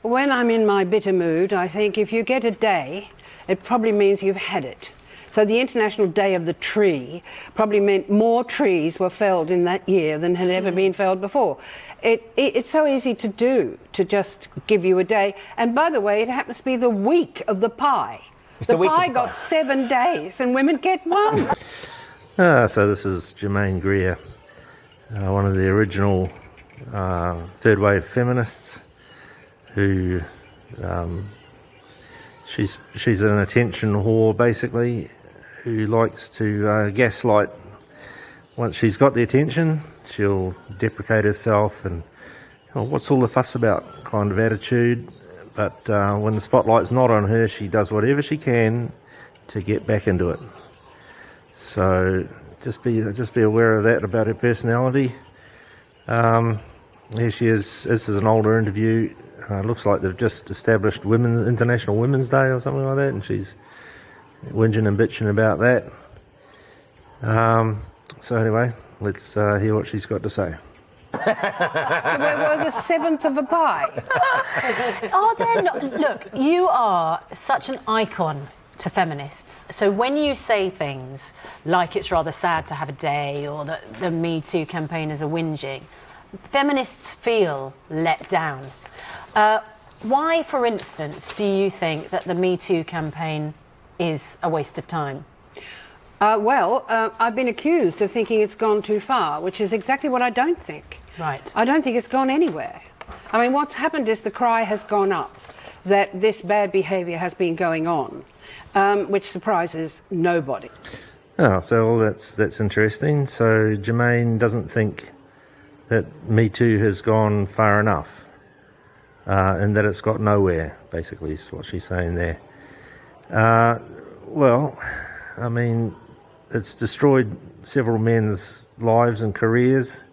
When I'm in my bitter mood, I think if you get a day, it probably means you've had it. So the International Day of the Tree probably meant more trees were felled in that year than had ever been felled before. It's so easy to do, to just give you a day. And by the way, it happens to be the week of the pie. The pie got 7 days and women get 1. So this is Germaine Greer, one of the original third wave feminists who she's an attention whore basically, who likes to gaslight. Once she's got the attention, she'll deprecate herself and what's all the fuss about kind of attitude. But when the spotlight's not on her, she does whatever she can to get back into it. So just be aware of that about her personality. Here she is. This is an older interview. Looks like they've just established International Women's Day or something like that, and she's whinging and bitching about that. So anyway, let's hear what she's got to say. So we're the 7th of a pie. Are there not? Look, you are such an icon to feminists. So when you say things like it's rather sad to have a day, or that the Me Too campaigners are whinging, feminists feel let down. Why, for instance, do you think that the Me Too campaign is a waste of time? I've been accused of thinking it's gone too far, which is exactly what I don't think. Right. I don't think it's gone anywhere. I mean, what's happened is the cry has gone up that this bad behaviour has been going on, which surprises nobody. Oh, so that's interesting. So Germaine doesn't think that Me Too has gone far enough, and that it's got nowhere, basically, is what she's saying there. Well, I mean, it's destroyed several men's lives and careers,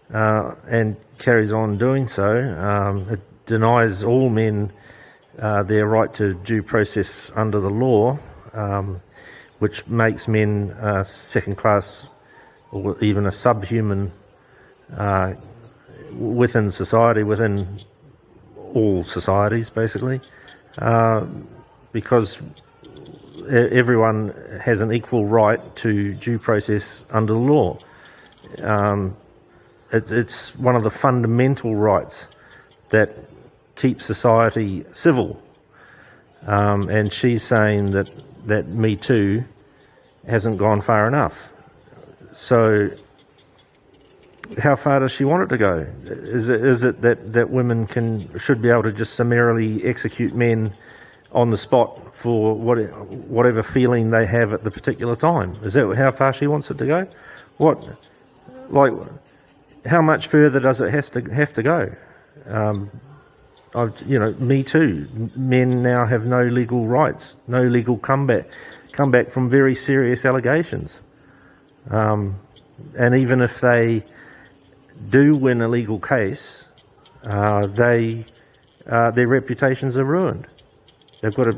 and carries on doing so. It denies all men their right to due process under the law, which makes men second class or even a subhuman within society, within all societies, basically, because everyone has an equal right to due process under the law. It's one of the fundamental rights that keep society civil. And she's saying that Me Too hasn't gone far enough. So how far does she want it to go? Is it that women should be able to just summarily execute men on the spot for whatever feeling they have at the particular time? Is that how far she wants it to go? How much further does it have to go? Me Too. Men now have no legal rights, no legal comeback from very serious allegations. And even if they do win a legal case, their reputations are ruined. They've got to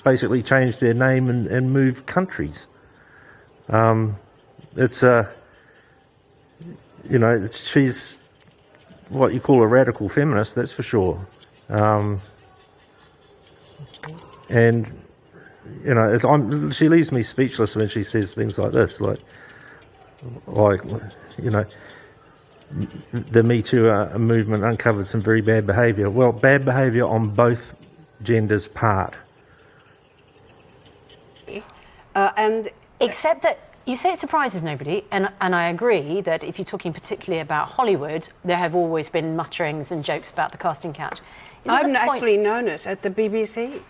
basically change their name and move countries. She's what you call a radical feminist, that's for sure. She leaves me speechless when she says things like this, the Me Too movement uncovered some very bad behaviour. Well, bad behaviour on both genders' part. Except that you say it surprises nobody, and I agree that if you're talking particularly about Hollywood, there have always been mutterings and jokes about the casting couch. I've actually known it at the BBC.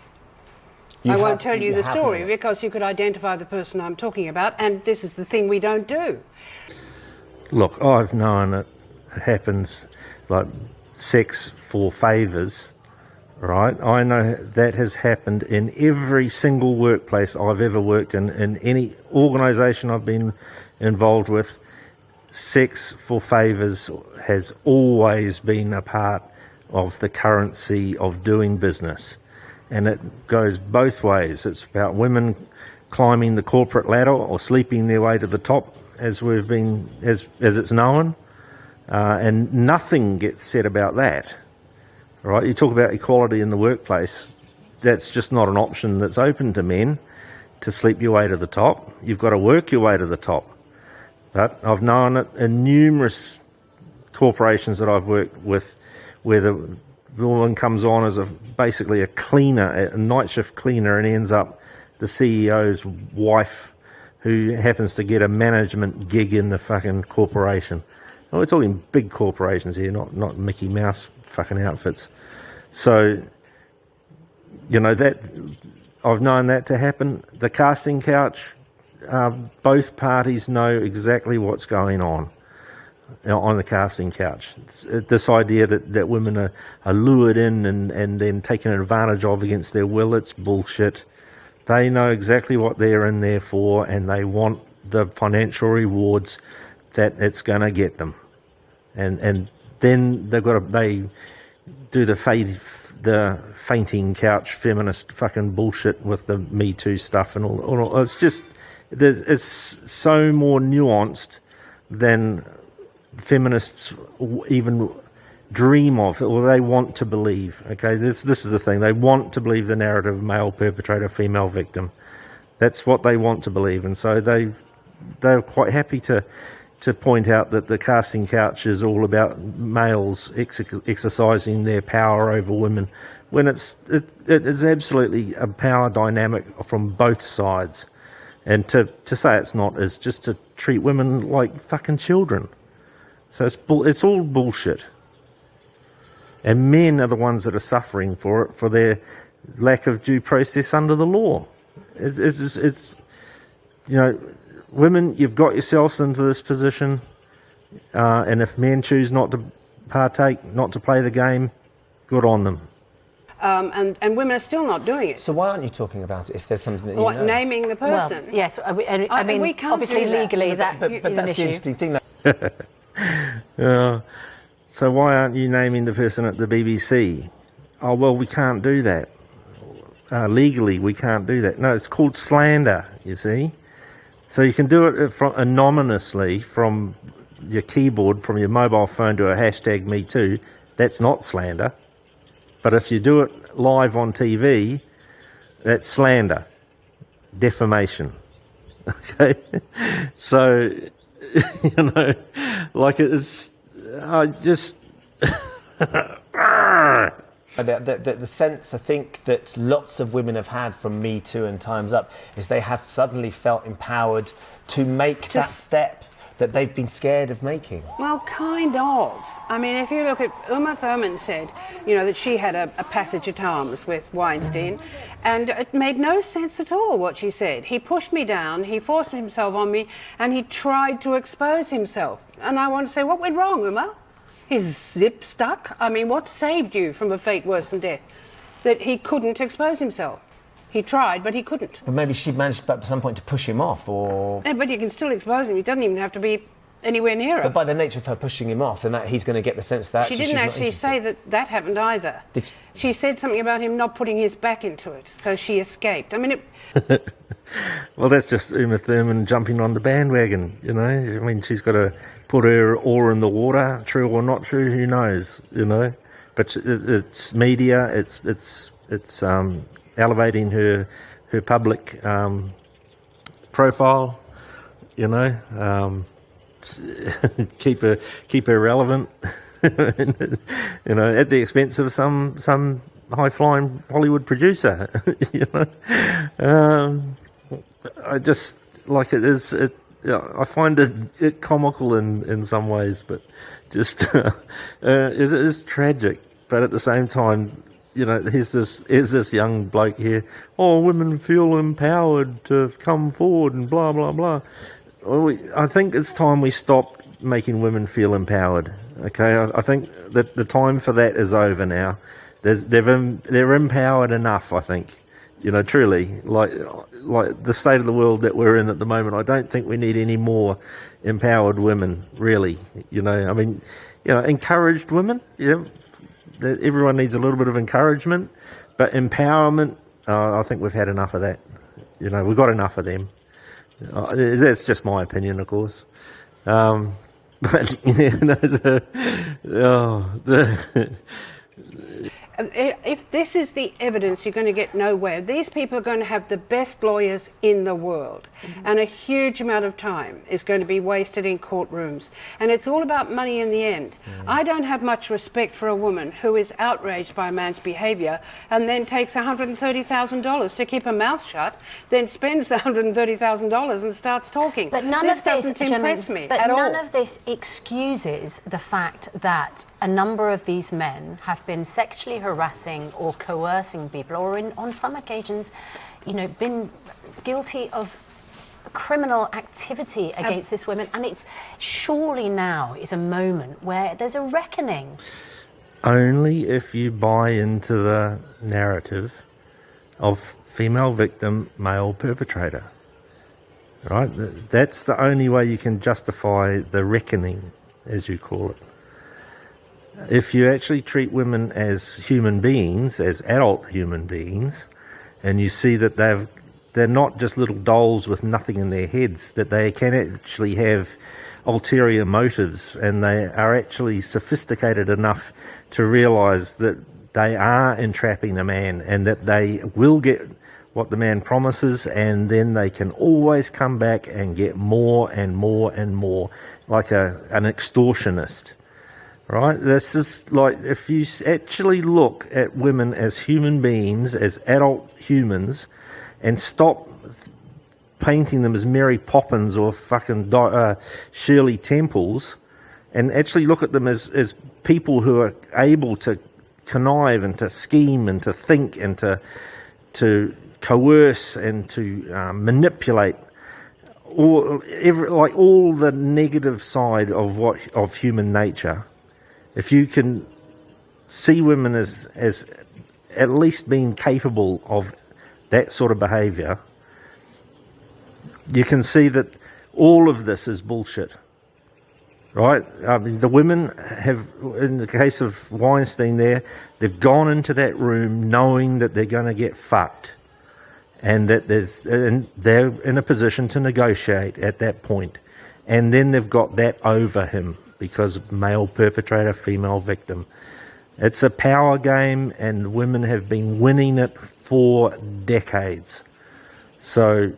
I won't tell you the story because you could identify the person I'm talking about, and this is the thing we don't do. Look, I've known it happens, like sex for favours, right? I know that has happened in every single workplace I've ever worked in any organisation I've been involved with. Sex for favours has always been a part of the currency of doing business. And it goes both ways. It's about women climbing the corporate ladder or sleeping their way to the top, as it's known, and nothing gets said about that. right? You talk about equality in the workplace. That's just not an option that's open to men, to sleep your way to the top. You've got to work your way to the top. But I've known it in numerous corporations that I've worked with, where the woman comes on as basically a cleaner, a night shift cleaner, and ends up the CEO's wife, who happens to get a management gig in the fucking corporation. And we're talking big corporations here, not Mickey Mouse fucking outfits. So, you know, that I've known that to happen. The casting couch, both parties know exactly what's going on the casting couch. This idea that women are lured in and then taken advantage of against their will, it's bullshit. They know exactly what they're in there for, and they want the financial rewards that it's going to get them. And then they do the fainting couch feminist fucking bullshit with the Me Too stuff and all. It's just, it's so more nuanced than feminists even dream of, or they want to believe. Okay, this is the thing. They want to believe the narrative of male perpetrator, female victim. That's what they want to believe, and so they're quite happy to point out that the casting couch is all about males exercising their power over women, when it is absolutely a power dynamic from both sides. And to say it's not is just to treat women like fucking children. So it's all bullshit. And men are the ones that are suffering for it, for their lack of due process under the law. It's you know, women, you've got yourselves into this position, and if men choose not to partake, not to play the game, good on them. And women are still not doing it. So why aren't you talking about it if there's something that you know? Naming the person? Well, yes, I mean, we can't obviously do that. legally that but is that's an the issue. interesting thing. So why aren't you naming the person at the BBC? Oh, well, we can't do that. Legally, we can't do that. No, it's called slander, you see. So you can do it anonymously from your keyboard, from your mobile phone, to a hashtag #MeToo. That's not slander. But if you do it live on TV, that's slander, defamation. Okay? So, you know, like it's, I just... The sense, I think, that lots of women have had from Me Too and Time's Up is they have suddenly felt empowered to make that step that they've been scared of making. Well, kind of. I mean, if you look at Uma Thurman said, you know, that she had a passage at arms with Weinstein, and it made no sense at all what she said. He pushed me down, he forced himself on me, and he tried to expose himself. And I want to say, what went wrong, Uma? His zip stuck? I mean, what saved you from a fate worse than death? That he couldn't expose himself. He tried, but he couldn't. But maybe she managed at some point to push him off, or... Yeah, but you can still expose him. He doesn't even have to be anywhere near her. But by the nature of her pushing him off, then he's going to get the sense that she didn't actually say that happened either. She said something about him not putting his back into it, so she escaped. I mean, Well, that's just Uma Thurman jumping on the bandwagon, you know. I mean, she's got to put her oar in the water, true or not true, who knows, you know. But it's media, it's elevating her public profile, you know. keep her relevant, you know, at the expense of some high-flying Hollywood producer, you know. I just, like, I find it comical in some ways, but just it is tragic. But at the same time, you know, here's this young bloke here. Oh, women feel empowered to come forward and blah blah blah. Well, I think it's time we stop making women feel empowered. Okay, I think that the time for that is over now. They're empowered enough, I think. You know, truly, like the state of the world that we're in at the moment, I don't think we need any more empowered women, really. You know, I mean, you know, encouraged women. Yeah, everyone needs a little bit of encouragement, but empowerment, I think we've had enough of that. You know, we've got enough of them. That's just my opinion, of course. But you know, if this is the evidence, you're going to get nowhere. These people are going to have the best lawyers in the world, and a huge amount of time is going to be wasted in courtrooms. And it's all about money in the end. I don't have much respect for a woman who is outraged by a man's behaviour and then takes $130,000 to keep her mouth shut, then spends $130,000 and starts talking. But none this of this doesn't impress me but at none all. of this excuses the fact that a number of these men have been sexually harassing or coercing people, or on some occasions, you know, been guilty of criminal activity against this women. And it's surely now is a moment where there's a reckoning. Only if you buy into the narrative of female victim, male perpetrator. Right? That's the only way you can justify the reckoning, as you call it. If you actually treat women as human beings, as adult human beings, and you see that they're not just little dolls with nothing in their heads, that they can actually have ulterior motives, and they are actually sophisticated enough to realise that they are entrapping a man and that they will get what the man promises, and then they can always come back and get more and more and more, like an extortionist. Right? This is like, if you actually look at women as human beings, as adult humans, and stop painting them as Mary Poppins or fucking Shirley Temples, and actually look at them as people who are able to connive and to scheme and to think and to coerce and to manipulate all the negative side of human nature. If you can see women as at least being capable of that sort of behaviour, you can see that all of this is bullshit. Right? I mean, the women have, in the case of Weinstein there, they've gone into that room knowing that they're going to get fucked, and that they're in a position to negotiate at that point. And then they've got that over him because of male perpetrator, female victim. It's a power game, and women have been winning it for decades. So,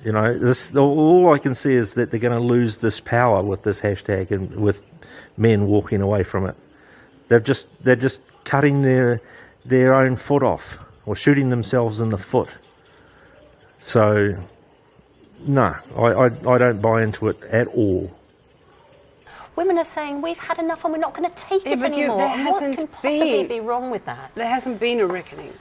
you know, all I can see is that they're going to lose this power with this hashtag and with men walking away from it. They're just cutting their own foot off, or shooting themselves in the foot. So, no, I don't buy into it at all. Women are saying, we've had enough and we're not going to take it anymore. And what can possibly be wrong with that? There hasn't been a reckoning.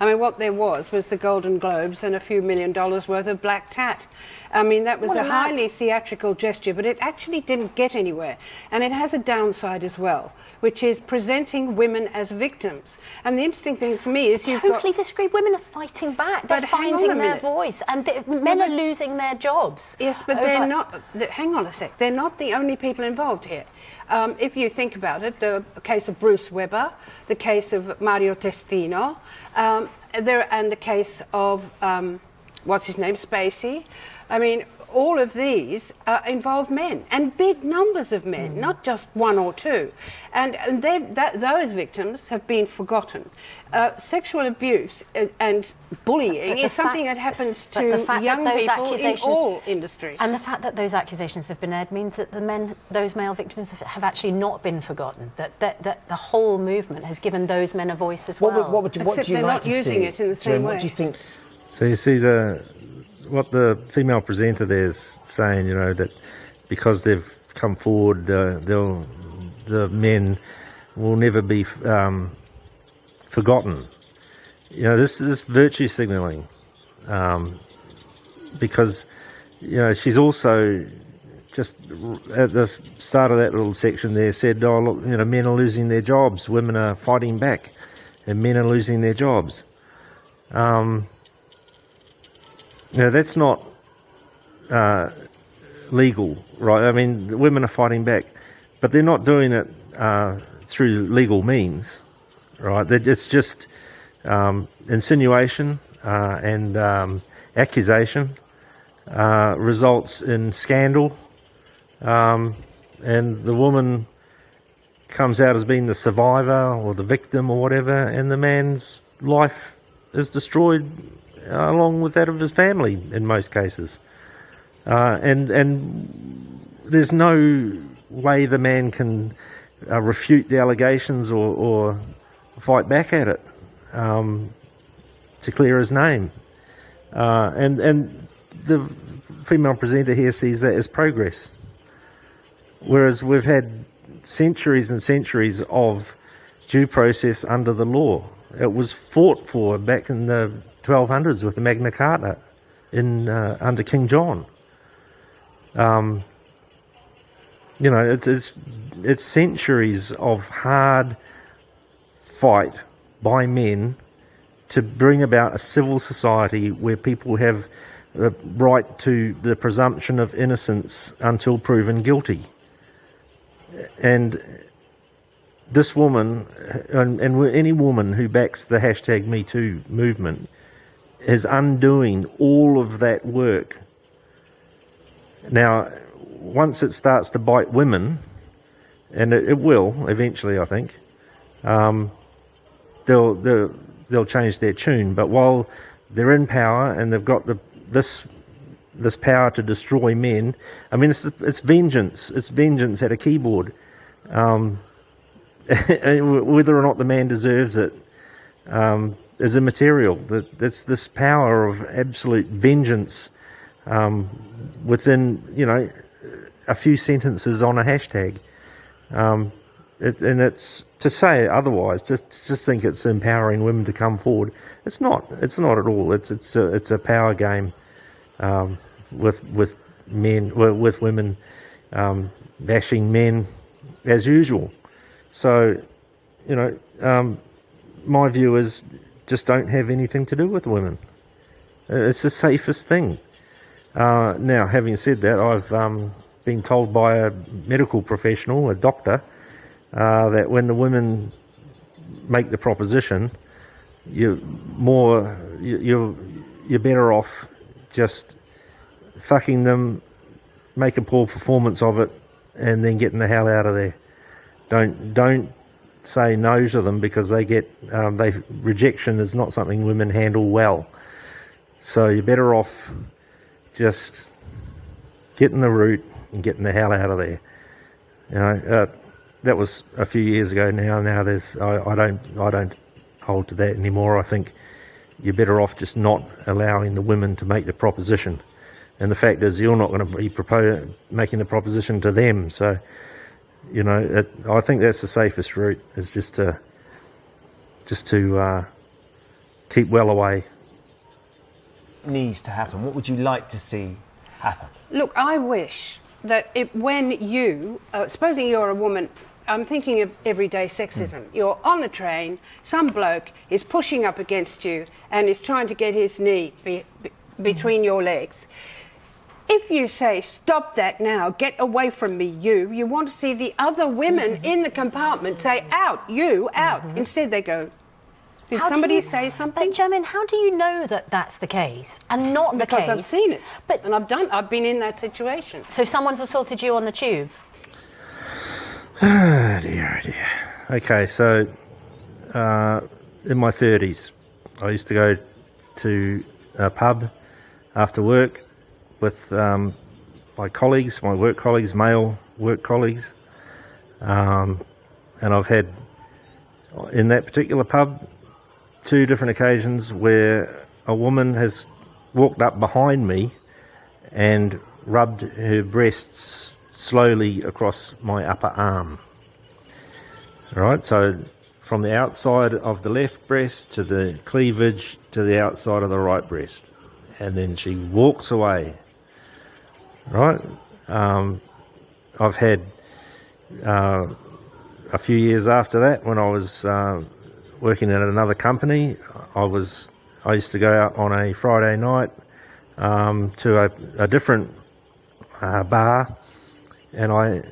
I mean, what there was the Golden Globes and a few $1 million worth of black tat. I mean, that was a highly theatrical gesture, but it actually didn't get anywhere. And it has a downside as well, which is presenting women as victims. And the interesting thing for me is totally disagree. Women are fighting back. They're finding their voice, and men are losing their jobs. Yes, but they're not. Hang on a sec. They're not the only people involved here. If you think about it, the case of Bruce Weber, the case of Mario Testino, and the case of what's his name, Spacey. I mean, all of these involve men, and big numbers of men, not just one or two. And those victims have been forgotten. Sexual abuse and bullying is something that happens to young people in all industries. And the fact that those accusations have been aired means that those male victims have actually not been forgotten. That the whole movement has given those men a voice as well. What do you like to see? They're not using it in the same way. What do you think? So you see what the female presenter there is saying, you know, that because they've come forward, the men will never be forgotten. You know, this virtue signalling, because, you know, she's also just at the start of that little section there said, oh, look, you know, men are losing their jobs, women are fighting back, and men are losing their jobs. You know, that's not legal, right? I mean, the women are fighting back, but they're not doing it through legal means, right? It's just insinuation and accusation results in scandal, and the woman comes out as being the survivor or the victim or whatever, and the man's life is destroyed along with that of his family in most cases. And there's no way the man can refute the allegations or fight back at it to clear his name. And the female presenter here sees that as progress. Whereas we've had centuries and centuries of due process under the law. It was fought for back in the 1200s with the Magna Carta under King John. It's centuries of hard fight by men to bring about a civil society where people have the right to the presumption of innocence until proven guilty. And this woman, and any woman who backs the hashtag #MeToo movement, is undoing all of that work. Now, once it starts to bite women, and it will eventually, I think, they'll change their tune. But while they're in power and they've got this power to destroy men, I mean, it's vengeance. It's vengeance at a keyboard. Whether or not the man deserves it is immaterial. It's this power of absolute vengeance within, a few sentences on a hashtag. And it's to say otherwise, just think it's empowering women to come forward. It's not. It's not at all. It's a power game with men, with women bashing men as usual. So, my view is just don't have anything to do with women. It's the safest thing. Now, having said that, I've been told by a medical professional, a doctor, that when the women make the proposition, you're better off just fucking them, make a poor performance of it, and then getting the hell out of there. Don't say no to them, because rejection is not something women handle well. So you're better off just getting the root and getting the hell out of there. That was a few years ago now. Now I don't hold to that anymore. I think you're better off just not allowing the women to make the proposition. And the fact is, you're not going to be making the proposition to them. So, I think that's the safest route, is just to keep well away. Needs to happen. What would you like to see happen? Look, I wish that when you, supposing you're a woman, I'm thinking of everyday sexism. You're on the train, some bloke is pushing up against you and is trying to get his knee between your legs. If you say, stop that now, get away from me, you want to see the other women in the compartment say, out, you, out. Instead they go, did somebody say something? Germaine, how do you know that that's the case and not the case? Because I've seen it, and I've been in that situation. So someone's assaulted you on the tube? Oh dear, oh dear. Okay, so in my 30s, I used to go to a pub after work with my colleagues, my work colleagues, male work colleagues, and I've had, in that particular pub, 2 different occasions where a woman has walked up behind me and rubbed her breasts slowly across my upper arm. All right, so from the outside of the left breast to the cleavage to the outside of the right breast, and then she walks away. Right, I've had a few years after that, when I was working at another company, I used to go out on a Friday night to a different bar, and I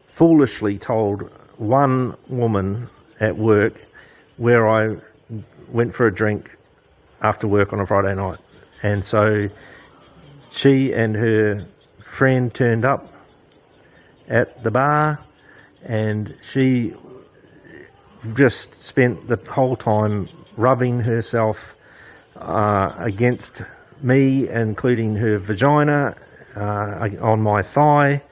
foolishly told one woman at work where I went for a drink after work on a Friday night. And so she and her friend turned up at the bar, and she just spent the whole time rubbing herself against me, including her vagina, on my thigh,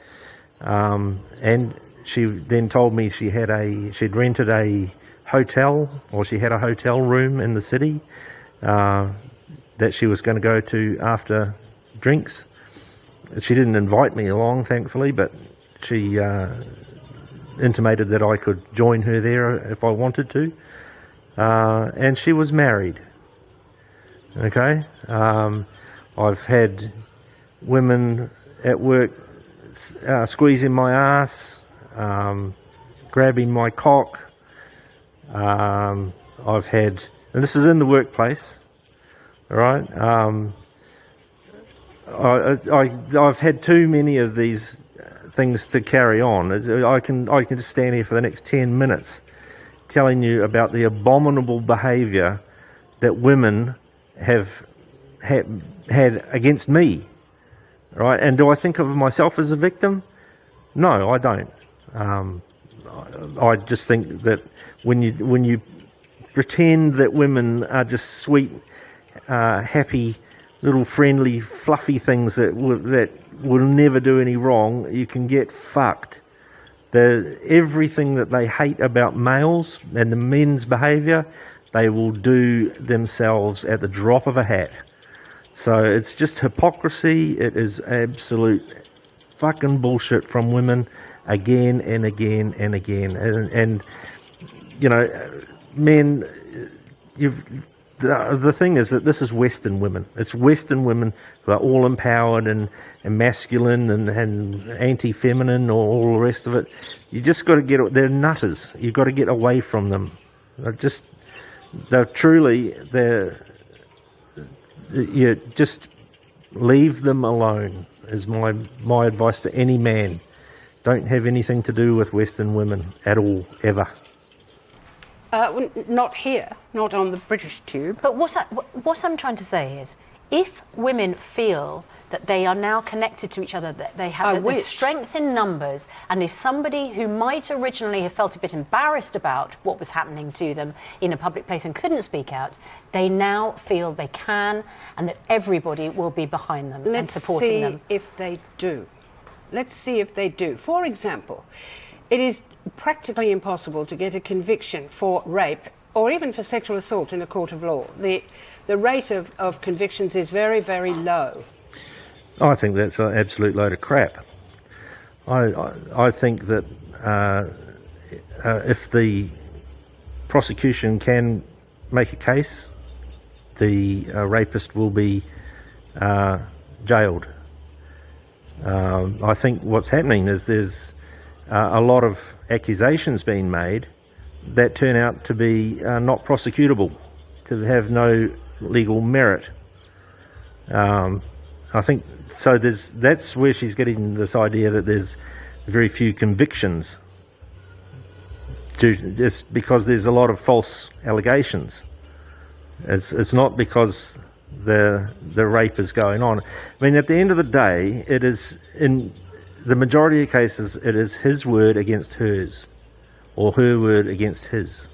and she then told me she'd rented a hotel, or she had a hotel room in the city that she was going to go to after drinks. She didn't invite me along, thankfully, but she intimated that I could join her there if I wanted to. And she was married. Okay? I've had women at work squeezing my ass, grabbing my cock. I've had, and this is in the workplace, all right? I've had too many of these things to carry on. I can just stand here for the next 10 minutes telling you about the abominable behaviour that women have had against me, right? And do I think of myself as a victim? No, I don't. I just think that when you pretend that women are just sweet, happy, little friendly, fluffy things that will never do any wrong, you can get fucked. Everything that they hate about males and the men's behaviour, they will do themselves at the drop of a hat. So it's just hypocrisy. It is absolute fucking bullshit from women again and again and again. And you know, men, the thing is that this is Western women. It's Western women who are all empowered and masculine and anti-feminine or all the rest of it. You just got to they're nutters. You've got to get away from them. You just leave them alone is my advice to any man. Don't have anything to do with Western women at all, ever. Not here, not on the British tube. But what I'm trying to say is, if women feel that they are now connected to each other, that they have the strength in numbers, and if somebody who might originally have felt a bit embarrassed about what was happening to them in a public place and couldn't speak out, they now feel they can, and that everybody will be behind them and supporting them. Let's see if they do. Let's see if they do. For example, it is practically impossible to get a conviction for rape or even for sexual assault in a court of law. The rate of convictions is very, very low. I think that's an absolute load of crap. I think that if the prosecution can make a case, the rapist will be jailed. I think what's happening is there's a lot of accusations being made that turn out to be not prosecutable, to have no legal merit. I think so. That's where she's getting this idea that there's very few convictions, just because there's a lot of false allegations. It's not because the rape is going on. I mean, at the end of the day, it is in the majority of cases, it is his word against hers, or her word against his.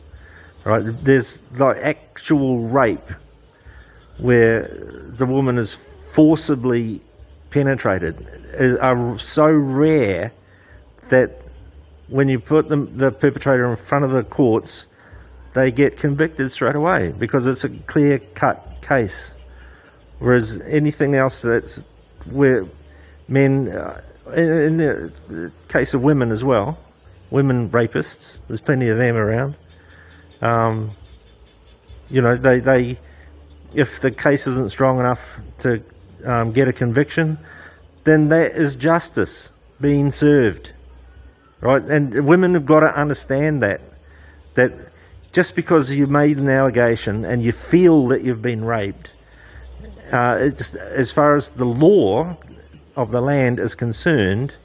Right? There's like actual rape where the woman is forcibly penetrated, are so rare that when you put the perpetrator in front of the courts, they get convicted straight away because it's a clear-cut case. Whereas anything else that's where men, in the case of women as well, women rapists, there's plenty of them around. You know, they if the case isn't strong enough to get a conviction, then that is justice being served, right? And women have got to understand that just because you made an allegation and you feel that you've been raped, it's, as far as the law of the land is concerned,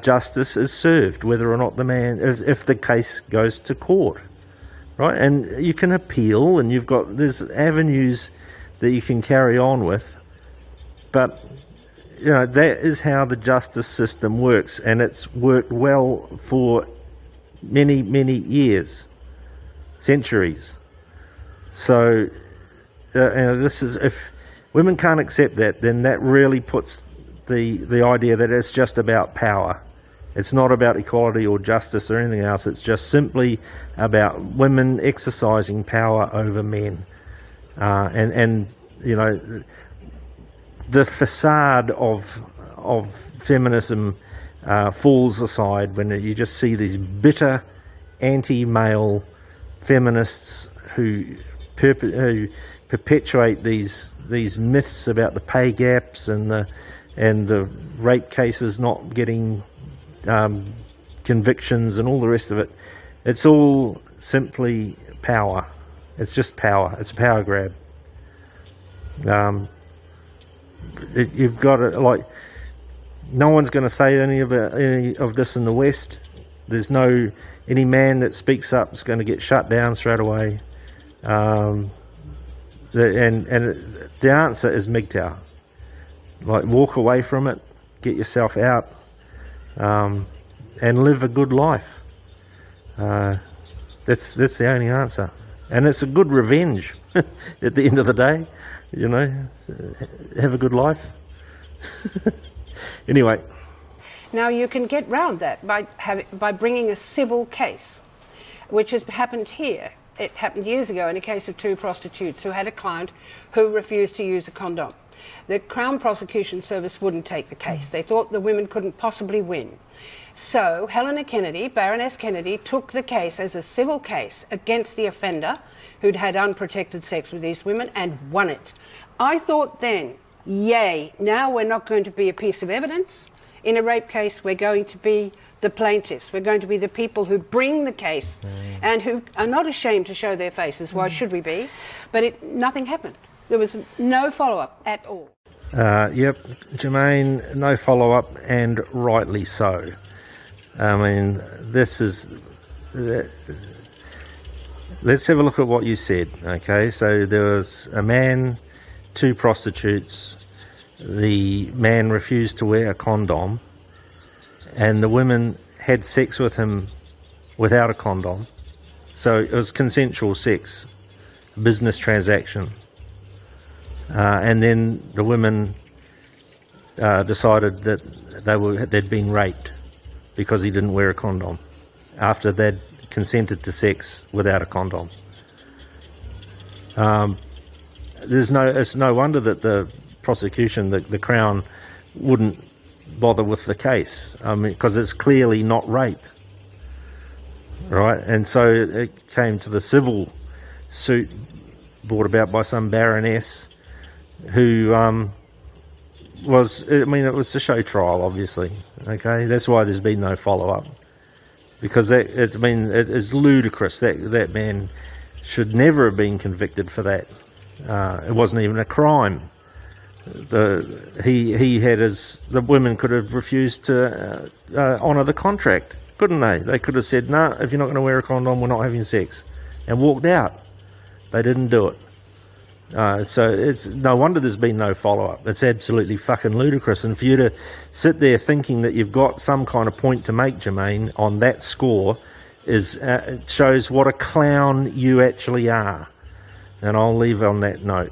justice is served, whether or not the man, if the case goes to court, right? And you can appeal, and there's avenues that you can carry on with, but you know that is how the justice system works, and it's worked well for many, many years, centuries. So this is, if women can't accept that, then that really puts the idea that it's just about power. It's not about equality or justice or anything else. It's just simply about women exercising power over men. And you know, the facade of feminism falls aside when you just see these bitter anti-male feminists who perpetuate these myths about the pay gaps and the rape cases not getting convictions and all the rest of it. It's all simply power. It's just power. It's a power grab. You've got to, like, no one's going to say any of this in the West. There's any man that speaks up is going to get shut down straight away. And the answer is MGTOW. Like, walk away from it, get yourself out, and live a good life. That's the only answer, and it's a good revenge at the end of the day. You know, have a good life. Anyway. Now you can get round that by bringing a civil case, which has happened here. It happened years ago in a case of 2 prostitutes who had a client who refused to use a condom. The Crown Prosecution Service wouldn't take the case. They thought the women couldn't possibly win. So Helena Kennedy, Baroness Kennedy, took the case as a civil case against the offender who'd had unprotected sex with these women and won it. I thought then, yay, now we're not going to be a piece of evidence. In a rape case, we're going to be the plaintiffs. We're going to be the people who bring the case and who are not ashamed to show their faces. Why should we be? But nothing happened. There was no follow-up at all. Yep, Germaine, no follow-up, and rightly so. I mean, this is... let's have a look at what you said, okay? So there was a man, 2 prostitutes. The man refused to wear a condom, and the women had sex with him without a condom. So it was consensual sex, business transaction. And then the women decided that they'd been raped because he didn't wear a condom after they'd consented to sex without a condom. It's no wonder that the prosecution, the Crown, wouldn't bother with the case. I mean, because it's clearly not rape, right? And so it came to the civil suit brought about by some baroness who it was a show trial, obviously. Okay, that's why there's been no follow-up, because it is ludicrous that man should never have been convicted for that. It wasn't even a crime. The women could have refused to honour the contract, couldn't they? They could have said, "No, if you're not going to wear a condom, we're not having sex," and walked out. They didn't do it. So it's no wonder there's been no follow-up. It's absolutely fucking ludicrous. And for you to sit there thinking that you've got some kind of point to make, Germaine, on that score shows what a clown you actually are. And I'll leave on that note.